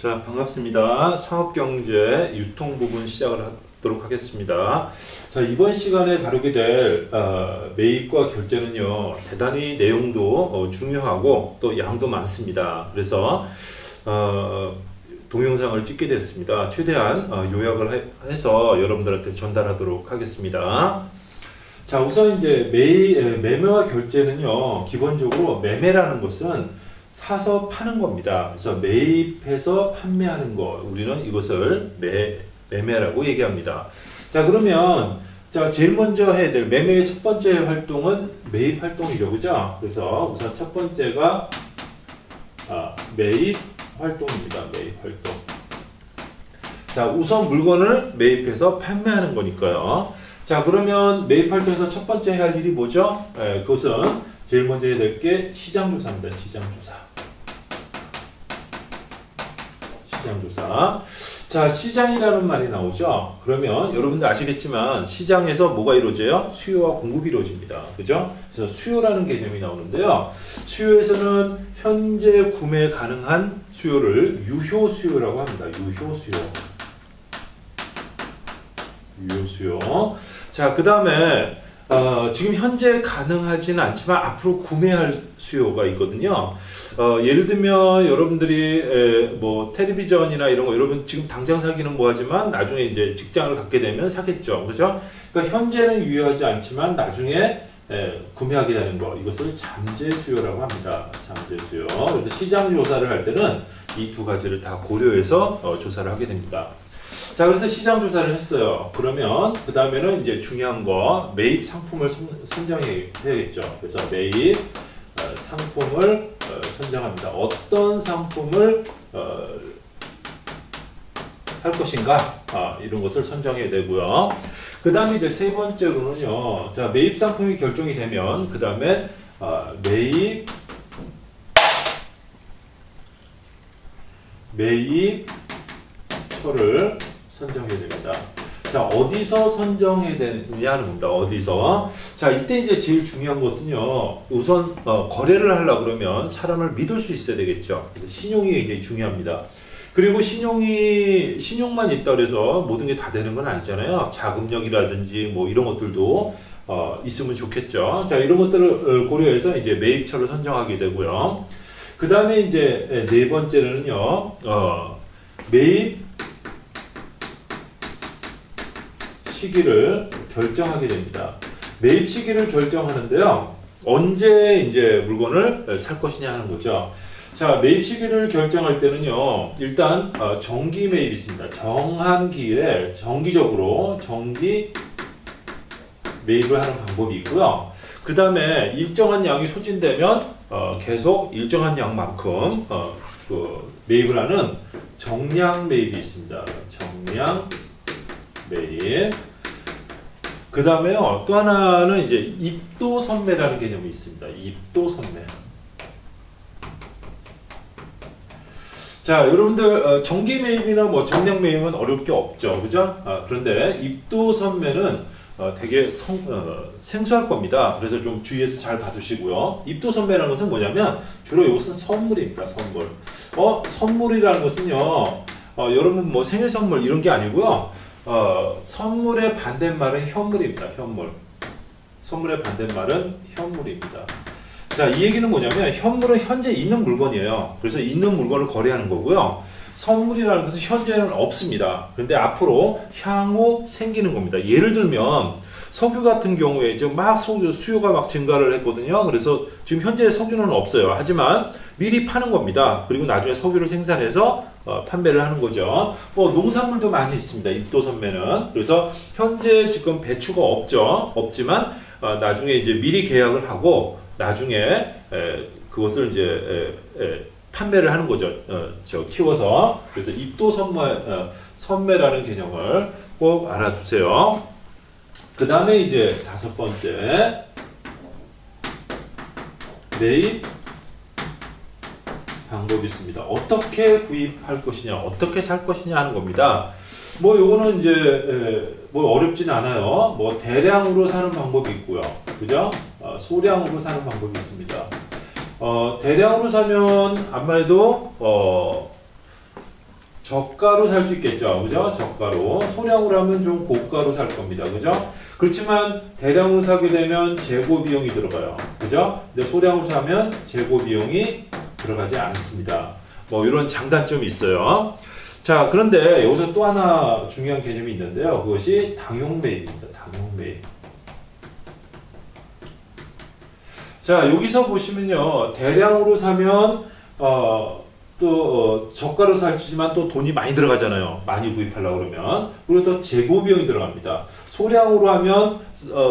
자, 반갑습니다. 사업경제 유통 부분 시작을 하도록 하겠습니다. 자, 이번 시간에 다루게 될 매입과 결제는요, 대단히 내용도 중요하고 또 양도 많습니다. 그래서 동영상을 찍게 되었습니다. 최대한 요약을 해서 여러분들한테 전달하도록 하겠습니다. 자, 우선 이제 매매와 결제는요, 기본적으로 매매라는 것은 사서 파는 겁니다. 그래서 매입해서 판매하는 거, 우리는 이것을 매매라고 얘기합니다. 자, 그러면 자, 제일 먼저 해야 될 매매의 첫 번째 활동은 매입 활동이죠, 그죠? 그래서 우선 첫 번째가 매입 활동입니다. 매입 활동. 자, 우선 물건을 매입해서 판매하는 거니까요. 자, 그러면 매입 활동에서 첫 번째 해야 할 일이 뭐죠? 그것은 제일 먼저 해야 될 게 시장조사입니다. 시장조사. 시장조사. 자, 시장이라는 말이 나오죠. 그러면 여러분들 아시겠지만 시장에서 뭐가 이루어져요? 수요와 공급이 이루어집니다. 그죠? 그래서 수요라는 개념이 나오는데요. 수요에서는 현재 구매 가능한 수요를 유효 수요라고 합니다. 유효 수요. 유효 수요. 자, 그 다음에 지금 현재 가능하지는 않지만 앞으로 구매할 수요가 있거든요. 예를 들면 여러분들이 뭐 텔레비전이나 이런 거 여러분 지금 당장 사기는 뭐하지만 나중에 이제 직장을 갖게 되면 사겠죠. 그죠? 그러니까 현재는 유효하지 않지만 나중에 구매하게 되는 거, 이것을 잠재 수요라고 합니다. 잠재 수요. 그래서 시장 조사를 할 때는 이 두 가지를 다 고려해서 조사를 하게 됩니다. 자, 그래서 시장 조사를 했어요. 그러면 그 다음에는 이제 중요한 거, 매입 상품을 선정해야겠죠. 그래서 매입 상품을 선정합니다. 어떤 상품을 할 것인가, 이런 것을 선정해야 되고요. 그 다음에 이제 세 번째로는요, 자, 매입 상품이 결정이 되면 그 다음에 매입처를 선정해야 됩니다. 자, 어디서 선정해야 되느냐 하는 겁니다. 어디서. 자, 이때 이제 제일 중요한 것은요, 우선 거래를 하려고 그러면 사람을 믿을 수 있어야 되겠죠. 신용이 굉장히 중요합니다. 그리고 신용만 있다 그래서 모든 게 다 되는 건 아니잖아요. 자금력이라든지 뭐 이런 것들도 있으면 좋겠죠. 자, 이런 것들을 고려해서 이제 매입처를 선정하게 되고요. 그 다음에 이제 네 번째는요, 매입 시기를 결정하게 됩니다. 매입 시기를 결정하는데요, 언제 이제 물건을 살 것이냐 하는 거죠. 자, 매입 시기를 결정할 때는요, 일단 정기 매입이 있습니다. 정한 기일에 정기적으로 정기 매입을 하는 방법이 있고요. 그 다음에 일정한 양이 소진되면 계속 일정한 양만큼 매입을 하는 정량 매입이 있습니다. 정량 매입. 그 다음에요, 또 하나는 이제 입도선매라는 개념이 있습니다. 입도선매. 자, 여러분들 정기 매입이나 뭐 정량 매입은 어려울 게 없죠, 그죠? 그런데 입도선매는 되게 생소할 겁니다. 그래서 좀 주의해서 잘 봐두시고요. 입도선매라는 것은 뭐냐면 주로 이것은 선물입니다. 선물. 선물이라는 것은요, 여러분 뭐 생일 선물 이런 게 아니고요. 선물의 반대말은 현물입니다. 현물. 선물의 반대말은 현물입니다. 자, 이 얘기는 뭐냐면 현물은 현재 있는 물건이에요. 그래서 있는 물건을 거래하는 거고요. 선물이라는 것은 현재는 없습니다. 그런데 앞으로 향후 생기는 겁니다. 예를 들면 석유 같은 경우에 지금 막 수요가 막 증가를 했거든요. 그래서 지금 현재 석유는 없어요. 하지만 미리 파는 겁니다. 그리고 나중에 석유를 생산해서 판매를 하는 거죠. 농산물도 많이 있습니다. 입도선매는. 그래서 현재 지금 배추가 없지만 나중에 이제 미리 계약을 하고 나중에 그것을 이제 판매를 하는 거죠. 키워서. 그래서 입도선매라는 개념을 꼭 알아두세요. 그 다음에 이제 다섯 번째, 매입 방법이 있습니다. 어떻게 구입할 것이냐, 어떻게 살 것이냐 하는 겁니다. 뭐 요거는 이제 뭐 어렵진 않아요. 뭐 대량으로 사는 방법이 있고요. 그죠? 소량으로 사는 방법이 있습니다. 대량으로 사면 아무래도 저가로 살 수 있겠죠. 그죠? 저가로. 소량으로 하면 좀 고가로 살 겁니다. 그죠? 그렇지만 대량으로 사게 되면 재고 비용이 들어가요. 그죠? 근데 소량으로 사면 재고 비용이 들어가지 않습니다. 뭐 이런 장단점이 있어요. 자, 그런데 여기서 또 하나 중요한 개념이 있는데요. 그것이 당용 매입입니다. 당용 매입. 자, 여기서 보시면요. 대량으로 사면 저가로 살지만 또 돈이 많이 들어가잖아요. 많이 구입하려고 그러면. 그리고 또 재고 비용이 들어갑니다. 소량으로 하면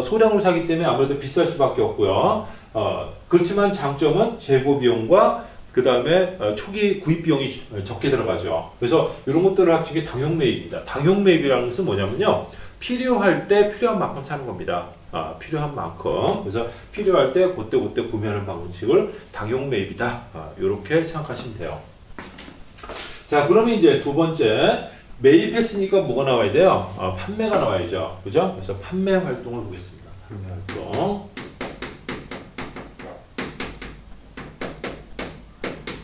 소량으로 사기 때문에 아무래도 비쌀 수밖에 없고요. 그렇지만 장점은 재고 비용과 그 다음에 초기 구입 비용이 적게 들어가죠. 그래서 이런 것들을 합치게 당용 매입입니다. 당용 매입이라는 것은 뭐냐면요. 필요할 때 필요한 만큼 사는 겁니다. 필요한 만큼. 그래서 필요할 때 그때 구매하는 방식을 당용 매입이다. 이렇게 생각하시면 돼요. 자, 그러면 이제 두 번째, 매입했으니까 뭐가 나와야 돼요? 판매가 나와야죠. 그죠? 그래서 판매 활동을 보겠습니다. 판매 활동.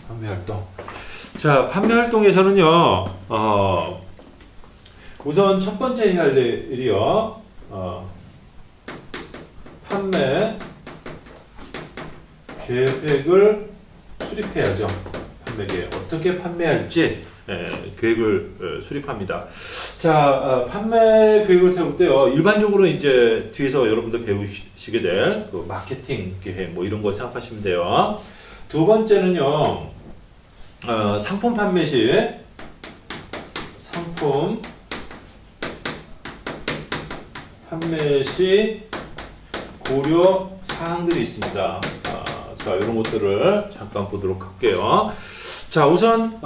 판매 활동. 자, 판매 활동에서는요, 우선 첫 번째 해야 할 일이요, 판매 계획을 수립해야죠. 판매 계획. 어떻게 판매할지 계획을 수립합니다. 자, 판매 계획을 세울 때요, 일반적으로 이제 뒤에서 여러분들 배우시게 될 그 마케팅 계획 뭐 이런 거 생각하시면 돼요. 두 번째는요, 상품 판매 시 상품 판매 시 고려 사항들이 있습니다. 자, 이런 것들을 잠깐 보도록 할게요. 자, 우선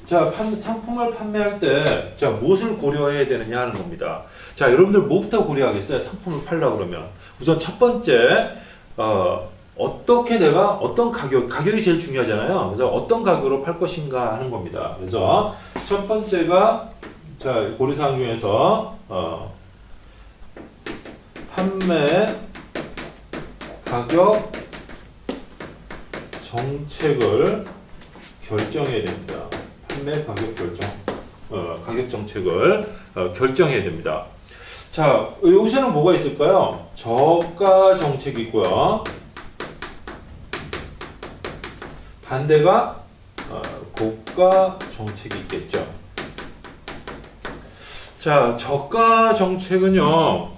상품을 판매할 때 자, 무엇을 고려해야 되느냐 하는 겁니다. 자, 여러분들 뭐부터 고려하겠어요? 상품을 팔려고 그러면 우선 첫 번째 어떻게 내가 어떤 가격이 제일 중요하잖아요. 그래서 어떤 가격으로 팔 것인가 하는 겁니다. 그래서 첫 번째가 자, 고려사항 중에서 판매 가격 정책을 결정해야 됩니다. 판매 가격 결정, 가격 정책을 결정해야 됩니다. 자, 여기서는 뭐가 있을까요? 저가 정책이 있고요. 반대가 고가 정책이 있겠죠. 자, 저가 정책은요,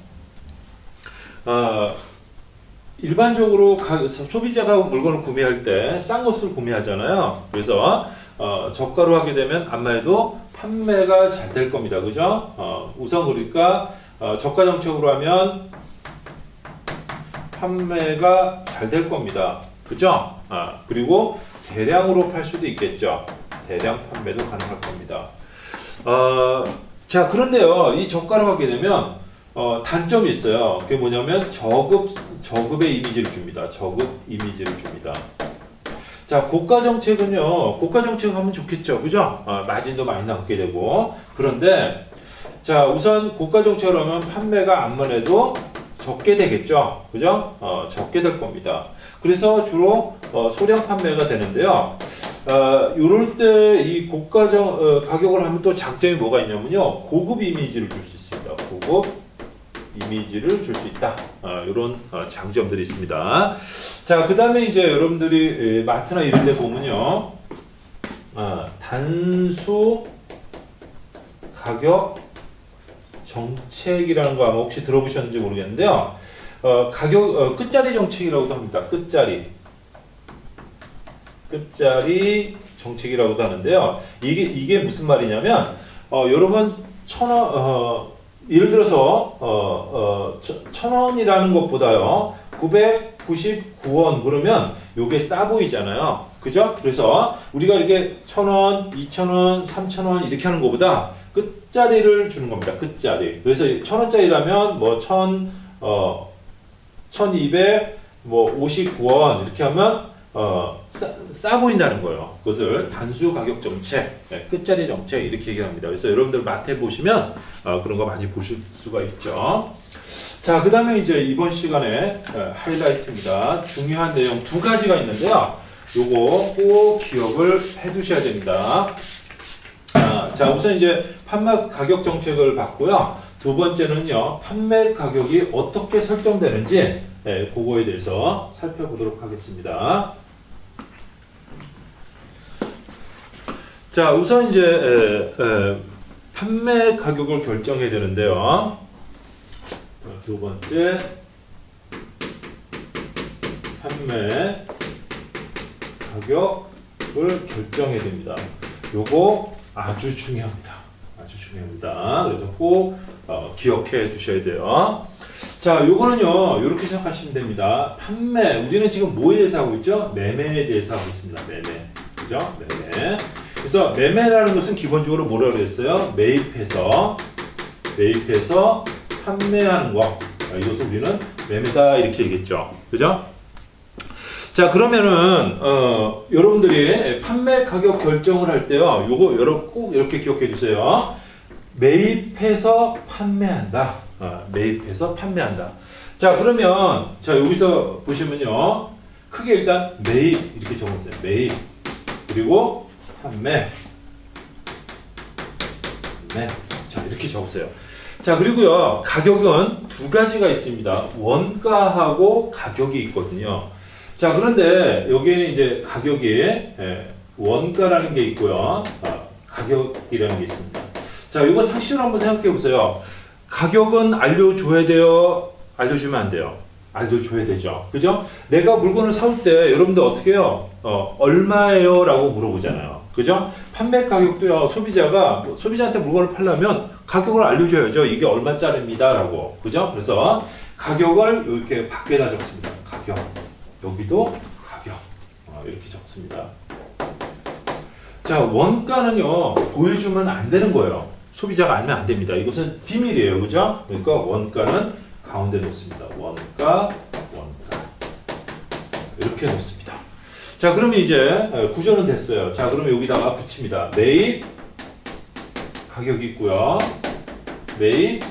일반적으로 소비자가 물건을 구매할 때 싼 것을 구매하잖아요. 그래서 저가로 하게 되면 아무래도 판매가 잘 될 겁니다. 그죠? 우선 그러니까 저가 정책으로 하면 판매가 잘 될 겁니다. 그죠? 그리고 대량으로 팔 수도 있겠죠. 대량 판매도 가능할 겁니다. 자, 그런데요, 이 저가로 하게 되면 단점이 있어요. 그게 뭐냐면 저급의 이미지를 줍니다. 저급 이미지를 줍니다. 자, 고가 정책은요, 고가 정책 하면 좋겠죠. 그죠? 마진도 많이 남게 되고. 그런데, 자, 우선 고가 정책을 하면 판매가 아무래도 적게 되겠죠. 그죠? 적게 될 겁니다. 그래서 주로 소량 판매가 되는데요. 이럴 때 이 고가 가격을 하면 또 장점이 뭐가 있냐면요. 고급 이미지를 줄 수 있습니다. 고급 이미지를 줄 수 있다. 이런 장점들이 있습니다. 자, 그 다음에 이제 여러분들이 마트나 이런 데 보면요. 단수 가격 정책이라는 거 아마 혹시 들어보셨는지 모르겠는데요. 끝자리 정책이라고도 합니다. 끝자리 정책이라고도 하는데요. 이게 무슨 말이냐면, 여러분, 예를 들어서, 1,000원이라는 것보다요, 999원 그러면 요게 싸 보이잖아요. 그죠? 그래서 우리가 이렇게 1,000원, 2,000원, 3,000원 이렇게 하는 것보다 끝자리를 주는 겁니다. 끝자리. 그래서 1,000원짜리라면 뭐 1,259원 이렇게 하면 싸 보인다는 거예요. 그것을 단수 가격 정책, 끝자리 정책 이렇게 얘기를 합니다. 그래서 여러분들 마트에 보시면 그런 거 많이 보실 수가 있죠. 자, 그 다음에 이제 이번 시간에 하이라이트입니다. 중요한 내용 두 가지가 있는데요. 요거 꼭 기억을 해 두셔야 됩니다. 자, 우선 이제 판매 가격 정책을 봤고요. 두 번째는요, 판매 가격이 어떻게 설정되는지 그거에 대해서 살펴보도록 하겠습니다. 자, 우선 이제 판매 가격을 결정해야 되는데요. 두 번째, 판매 가격을 결정해야 됩니다. 요거 아주 중요합니다. 아주 중요합니다. 그래서 꼭 기억해 두셔야 돼요. 자, 요거는요, 이렇게 생각하시면 됩니다. 판매, 우리는 지금 뭐에 대해서 하고 있죠? 매매에 대해서 하고 있습니다. 매매. 그죠? 매매. 그래서 매매라는 것은 기본적으로 뭐라고 그랬어요? 매입해서 판매하는 거. 이것을 우리는 매매다 이렇게 얘기했죠. 그죠? 자, 그러면은 여러분들이 판매 가격 결정을 할 때요, 요거 여러분 꼭 이렇게 기억해 주세요. 매입해서 판매한다. 매입해서 판매한다. 자, 그러면 자, 여기서 보시면요, 크게 일단 매입 이렇게 적었어요. 매입, 그리고 판매. 네. 자, 이렇게 적으세요. 자, 그리고요, 가격은 두 가지가 있습니다. 원가하고 가격이 있거든요. 자, 그런데 여기에는 이제 가격이 원가라는 게 있고요, 가격이라는 게 있습니다. 자, 이거 상식으로 한번 생각해 보세요. 가격은 알려줘야 돼요? 알려주면 안 돼요? 알려줘야 되죠. 그죠? 내가 물건을 사올 때 여러분들 어떻게 해요? 얼마예요? 라고 물어보잖아요. 그죠? 판매 가격도요, 소비자한테 물건을 팔려면 가격을 알려줘야죠. 이게 얼마짜리입니다. 라고. 그죠? 그래서 가격을 이렇게 밖에다 적습니다. 가격. 여기도 가격. 이렇게 적습니다. 자, 원가는요, 보여주면 안 되는 거예요. 소비자가 알면 안 됩니다. 이것은 비밀이에요. 그죠? 그러니까 원가는 가운데 놓습니다. 원가. 이렇게 놓습니다. 자, 그러면 이제 구조는 됐어요. 자, 그러면 여기다가 붙입니다. 매입 가격이 있고요. 매입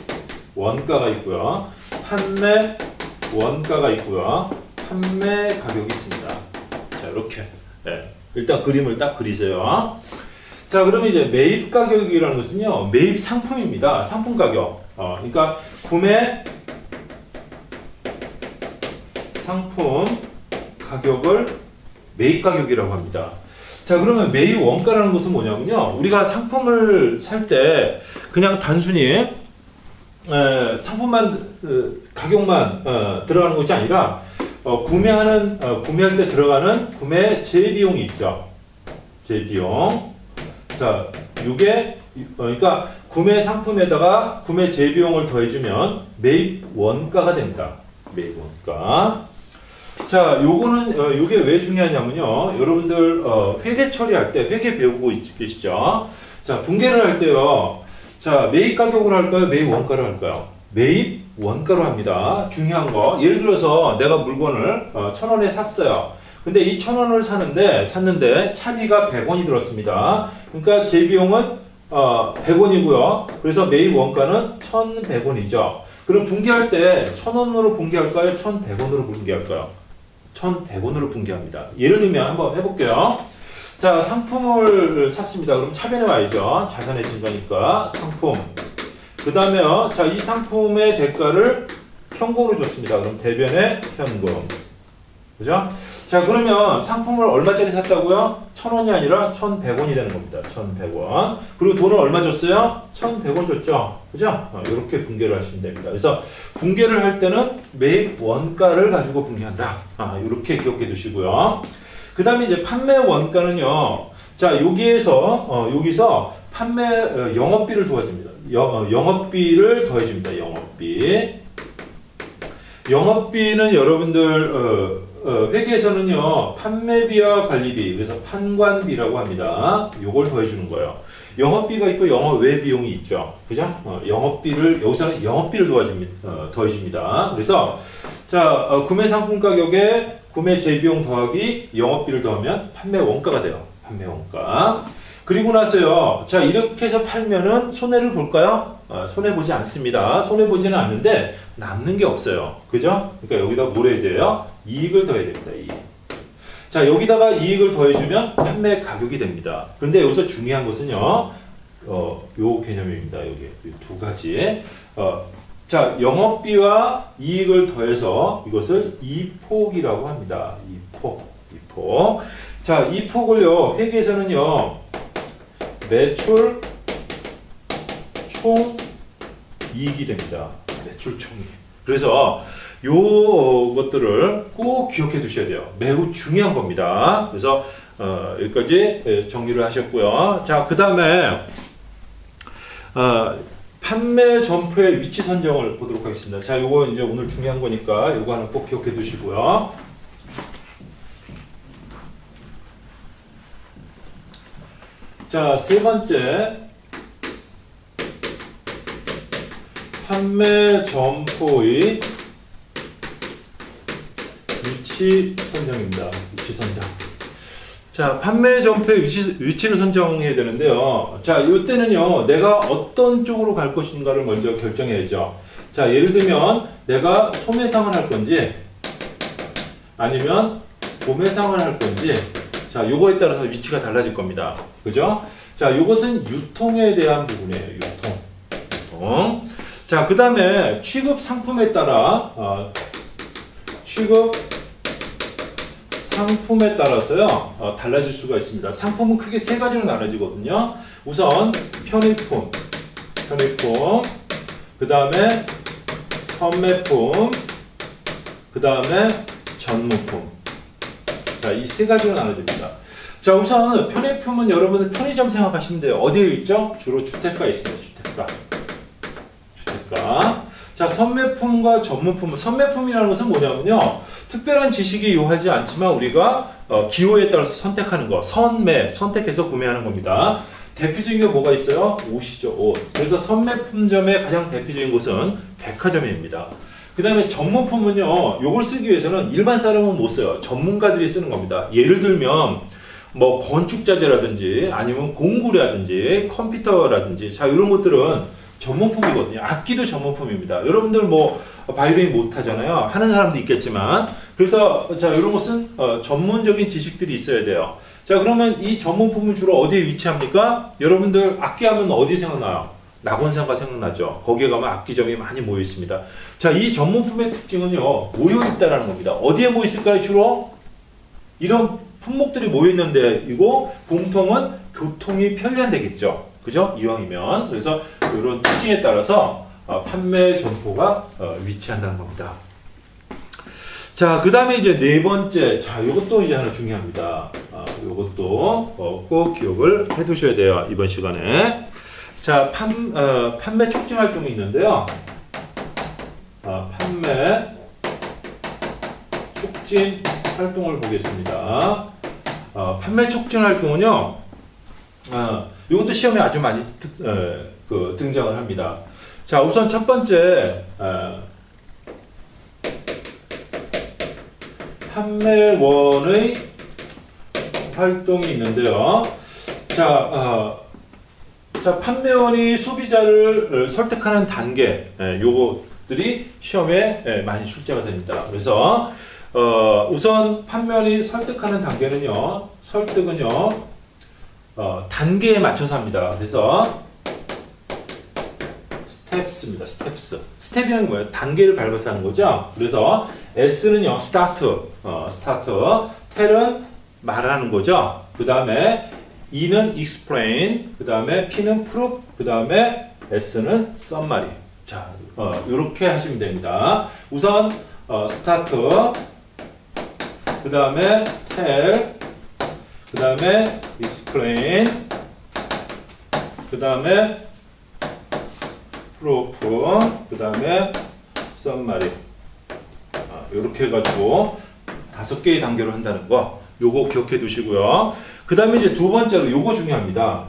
원가가 있고요. 판매 원가가 있고요. 판매 가격이 있습니다. 자, 이렇게. 네. 일단 그림을 딱 그리세요. 자, 그러면 이제 매입 가격이라는 것은요, 매입 상품입니다. 상품 가격. 그러니까 구매 상품 가격을 매입 가격이라고 합니다. 자, 그러면 매입 원가라는 것은 뭐냐면요, 우리가 상품을 살 때 그냥 단순히 상품만 가격만 들어가는 것이 아니라 구매할 때 들어가는 구매 재비용이 있죠. 재비용. 자, 이게 그러니까 구매 상품에다가 구매 재비용을 더해주면 매입 원가가 됩니다. 매입 원가. 자, 요거는 요게 왜 중요하냐면요, 여러분들 회계 처리할 때 회계 배우고 계시죠? 자, 분계를 할 때요, 자, 매입 가격으로 할까요? 매입 원가로 할까요? 매입 원가로 합니다. 중요한 거, 예를 들어서 내가 물건을 1,000원에 샀어요. 근데 이 1,000원을 샀는데 차비가 100원이 들었습니다. 그러니까 제 비용은 100원이고요. 그래서 매입 원가는 1,100원이죠. 그럼 분기할 때 1,000원으로 분기할까요? 1,100원으로 분기할까요? 1,100원으로 분기합니다. 예를 들면 한번 해볼게요. 자, 상품을 샀습니다. 그럼 차변에 와야죠. 자산의 증가니까 상품. 그 다음에 자, 이 상품의 대가를 현금으로 줬습니다. 그럼 대변의 현금. 그죠? 자, 그러면 상품을 얼마짜리 샀다고요? 1,000원이 아니라 1,100원이 되는 겁니다. 1,100원. 그리고 돈을 얼마 줬어요? 1,100원 줬죠? 그죠? 이렇게 분계를 하시면 됩니다. 그래서 분계를 할 때는 매입 원가를 가지고 분계한다. 이렇게 기억해 두시고요. 그 다음에 이제 판매 원가는요, 자, 여기서 판매 영업비를 도와줍니다. 영업비를 더해줍니다. 영업비는 여러분들 회계에서는요, 판매비와 관리비, 그래서 판관비라고 합니다. 요걸 더해주는 거예요. 영업비가 있고 영업외 비용이 있죠. 그죠? 여기서는 영업비를 더해줍니다. 그래서, 자, 구매 상품 가격에 구매 재비용 더하기 영업비를 더하면 판매 원가가 돼요. 판매 원가. 그리고 나서요, 자, 이렇게 해서 팔면은 손해를 볼까요? 손해보지 않습니다. 손해보지는 않는데 남는 게 없어요. 그죠? 그러니까 여기다 뭘 해야 돼요? 이익을 더해야 됩니다. 이익. 자, 여기다가 이익을 더해주면 판매 가격이 됩니다. 그런데 여기서 중요한 것은요, 요 개념입니다. 여기 두 가지. 자, 영업비와 이익을 더해서 이것을 이폭이라고 합니다. 이폭. 자, 이폭을요, 회계에서는요, 매출 총 이익이 됩니다. 매출 총 이익. 그래서 요 것들을 꼭 기억해 두셔야 돼요. 매우 중요한 겁니다. 그래서 여기까지 정리를 하셨고요. 자, 그 다음에 판매 점포의 위치 선정을 보도록 하겠습니다. 자, 요거 이제 오늘 중요한 거니까 요거 하나 꼭 기억해 두시고요. 자, 세 번째, 판매 점포의 위치 선정입니다. 위치 선정. 자, 판매 점포의 위치를 선정해야 되는데요. 자, 이때는요, 내가 어떤 쪽으로 갈 것인가를 먼저 결정해야죠. 자, 예를 들면 내가 소매상을 할 건지 아니면 도매상을 할 건지, 자, 요거에 따라서 위치가 달라질 겁니다. 그죠? 자, 요것은 유통에 대한 부분이에요. 유통. 자, 그 다음에 취급 상품에 따라 취급 상품에 따라서요, 달라질 수가 있습니다. 상품은 크게 세 가지로 나눠지거든요. 우선 편의품, 그 다음에 선매품, 그 다음에 전문품. 자, 이 세 가지로 나눠집니다. 자, 우선 편의품은 여러분들 편의점 생각하시면 돼요. 어디에 있죠? 주로 주택가에 있습니다. 주택가. 자, 선매품과 전문품. 선매품이라는 것은 뭐냐면요, 특별한 지식이 요하지 않지만 우리가 기호에 따라서 선택하는 거, 선택해서 구매하는 겁니다. 대표적인 게 뭐가 있어요? 옷이죠, 옷. 그래서 선매품점의 가장 대표적인 곳은 백화점입니다. 그 다음에 전문품은요, 요걸 쓰기 위해서는 일반 사람은 못 써요. 전문가들이 쓰는 겁니다. 예를 들면 뭐 건축자재라든지 아니면 공구라든지 컴퓨터라든지, 자, 이런 것들은 전문품이거든요. 악기도 전문품입니다. 여러분들 뭐 바이올린 못 하잖아요. 하는 사람도 있겠지만, 그래서 자, 이런 것은 전문적인 지식들이 있어야 돼요. 자, 그러면 이 전문품은 주로 어디에 위치합니까? 여러분들 악기 하면 어디 생각나요? 낙원상가 생각나죠. 거기에 가면 악기점이 많이 모여 있습니다. 자, 이 전문품의 특징은요, 모여 있다라는 겁니다. 어디에 모여 있을까요? 주로 이런 품목들이 모여 있는데, 이거 공통은 교통이 편리한 데겠죠. 그죠? 이왕이면. 그래서 이런 특징에 따라서 판매 점포가 위치한다는 겁니다. 자, 그 다음에 이제 네 번째. 자, 이것도 이제 하나 중요합니다. 이것도 꼭 기억을 해 두셔야 돼요. 이번 시간에. 자, 판매 촉진 활동이 있는데요. 판매 촉진 활동을 보겠습니다. 판매 촉진 활동은요, 이것도 시험에 아주 많이 등장을 합니다. 자, 우선 첫 번째, 판매원의 활동이 있는데요. 자, 판매원이 소비자를 설득하는 단계, 요것들이 시험에 많이 출제가 됩니다. 그래서 우선 판매원이 설득하는 단계는요, 설득은요, 단계에 맞춰서 합니다. 그래서 스텝스입니다. 스텝이라는 게 뭐예요? 단계를 밟아서 하는 거죠. 그래서 S는요, 스타트, 텔은 말하는 거죠. 그 다음에 E는 explain, 그 다음에 P는 prove, 그 다음에 S는 summary. 자, 이렇게 하시면 됩니다. 우선 스타트, 그 다음에 tell, 그 다음에 explain, 그 다음에 proof, 그 다음에 summary. 이렇게 해가지고 5개의 단계로 한다는 거, 요거 기억해 두시고요. 그 다음에 이제 두 번째로 요거 중요합니다.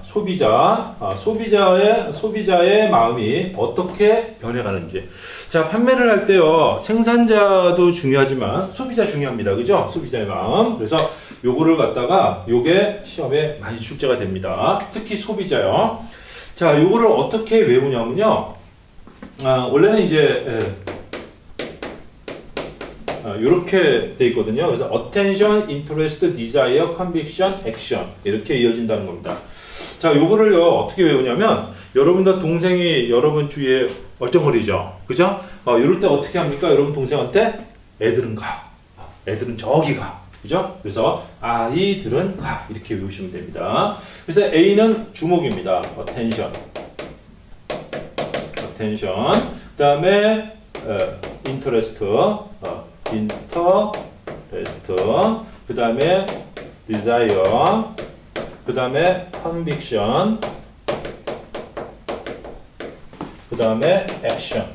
소비자의 마음이 어떻게 변해가는지. 자, 판매를 할 때요, 생산자도 중요하지만 소비자 중요합니다. 그죠? 소비자의 마음. 그래서 요거를 갖다가 요게 시험에 많이 출제가 됩니다. 특히 소비자요. 자, 요거를 어떻게 외우냐면요. 원래는 이제 이렇게 돼 있거든요. 그래서 attention, interest, desire, conviction, action 이렇게 이어진다는 겁니다. 자, 요거를요, 어떻게 외우냐면, 여러분들 동생이 여러분 주위에 얼쩡거리죠. 그죠? 이럴 때 어떻게 합니까? 여러분 동생한테 애들은 가. 애들은 저기 가. 그죠? 그래서 아이들은 가. 이렇게 외우시면 됩니다. 그래서 A는 주목입니다. attention. attention. 그 다음에 interest. interest. 그 다음에 desire. 그 다음에 conviction. 그 다음에 action.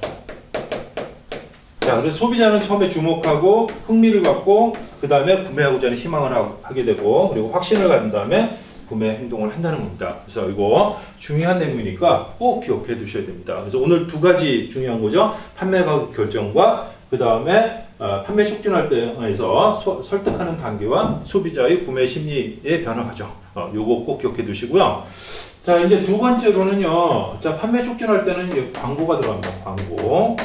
자, 그래서 소비자는 처음에 주목하고 흥미를 갖고 그 다음에 구매하고자 하는 희망을 하게 되고 그리고 확신을 가진 다음에 구매 행동을 한다는 겁니다. 그래서 이거 중요한 내용이니까 꼭 기억해 두셔야 됩니다. 그래서 오늘 두 가지 중요한 거죠. 판매 가격 결정과 그 다음에 판매 촉진할 때에서 설득하는 단계와 소비자의 구매 심리의 변화 과정. 요거 꼭 기억해 두시고요. 자, 이제 두 번째로는요. 자, 판매 촉진할 때는 이제 광고가 들어갑니다. 광고.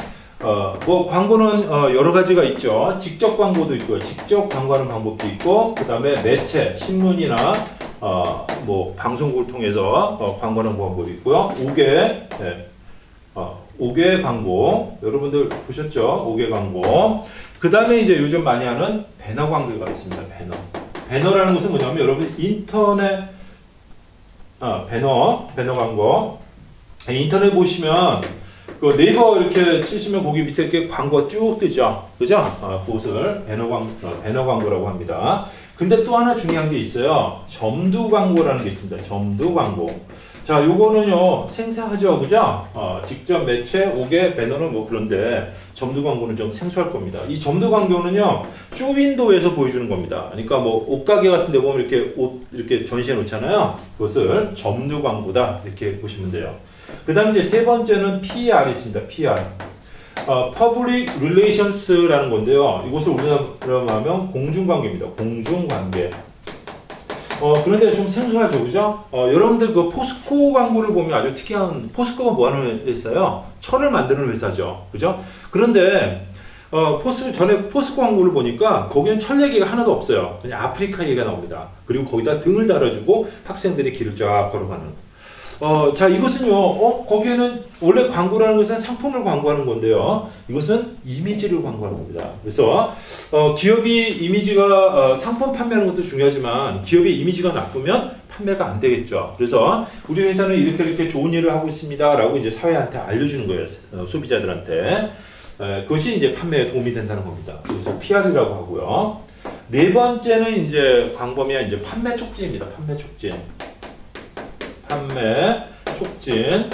뭐 광고는 여러 가지가 있죠. 직접 광고도 있고요. 직접 광고하는 방법도 있고, 그 다음에 매체, 신문이나 뭐 방송국을 통해서 광고하는 방법이 있고요. 5개, 네. 5개 광고 여러분들 보셨죠? 5개 광고. 그 다음에 이제 요즘 많이 하는 배너 광고가 있습니다. 배너라는 것은 뭐냐면 여러분 인터넷 배너 광고. 인터넷 보시면 그 네이버 이렇게 치시면 거기 밑에 이렇게 광고가 쭉 뜨죠. 그죠? 그것을 배너 광고라고 합니다. 근데 또 하나 중요한 게 있어요. 점두 광고라는 게 있습니다. 점두 광고. 자, 요거는요, 생소하죠. 그죠? 직접 매체, 5개, 배너는 뭐 그런데 점두 광고는 좀 생소할 겁니다. 이 점두 광고는요, 쇼윈도에서 보여주는 겁니다. 그러니까 뭐 옷가게 같은 데 보면 이렇게 옷 이렇게 전시해 놓잖아요. 그것을 점두 광고다. 이렇게 보시면 돼요. 그 다음 이제 세 번째는 PR이 있습니다. PR. Public Relations라는 건데요. 이것을 우리나라로 하면 공중관계입니다. 공중관계. 그런데 좀 생소하죠, 그죠? 여러분들 그 포스코 광고를 보면 아주 특이한, 포스코가 뭐 하는 회사예요? 철을 만드는 회사죠, 그죠? 그런데, 전에 포스코 광고를 보니까 거기는 철 얘기가 하나도 없어요. 그냥 아프리카 얘기가 나옵니다. 그리고 거기다 등을 달아주고 학생들이 길을 쫙 걸어가는. 자, 이것은요, 거기에는 원래 광고라는 것은 상품을 광고하는 건데요. 이것은 이미지를 광고하는 겁니다. 그래서, 기업이 이미지가, 상품 판매하는 것도 중요하지만, 기업의 이미지가 나쁘면 판매가 안 되겠죠. 그래서, 우리 회사는 이렇게 좋은 일을 하고 있습니다. 라고 이제 사회한테 알려주는 거예요. 소비자들한테. 그것이 이제 판매에 도움이 된다는 겁니다. 그래서 PR이라고 하고요. 네 번째는 이제 광범위한 이제 판매 촉진입니다. 판매 촉진. 판매 촉진.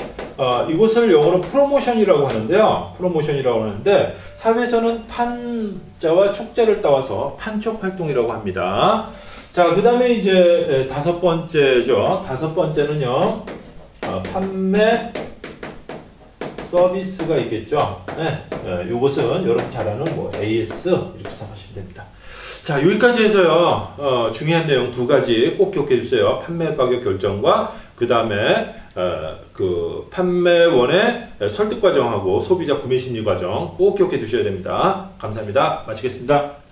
이것을 영어로 프로모션이라고 하는데요. 프로모션이라고 하는데 사회에서는 판자와 촉자를 따와서 판촉 활동이라고 합니다. 자, 그 다음에 이제 다섯 번째죠. 다섯 번째는요. 판매 서비스가 있겠죠. 네, 이것은 여러분 잘 아는 뭐 AS 이렇게 생각하시면 됩니다. 자, 여기까지 해서요. 중요한 내용 두 가지 꼭 기억해 주세요. 판매 가격 결정과 그 다음에 그 판매원의 설득 과정하고 소비자 구매 심리 과정 꼭 기억해 두셔야 됩니다. 감사합니다. 마치겠습니다.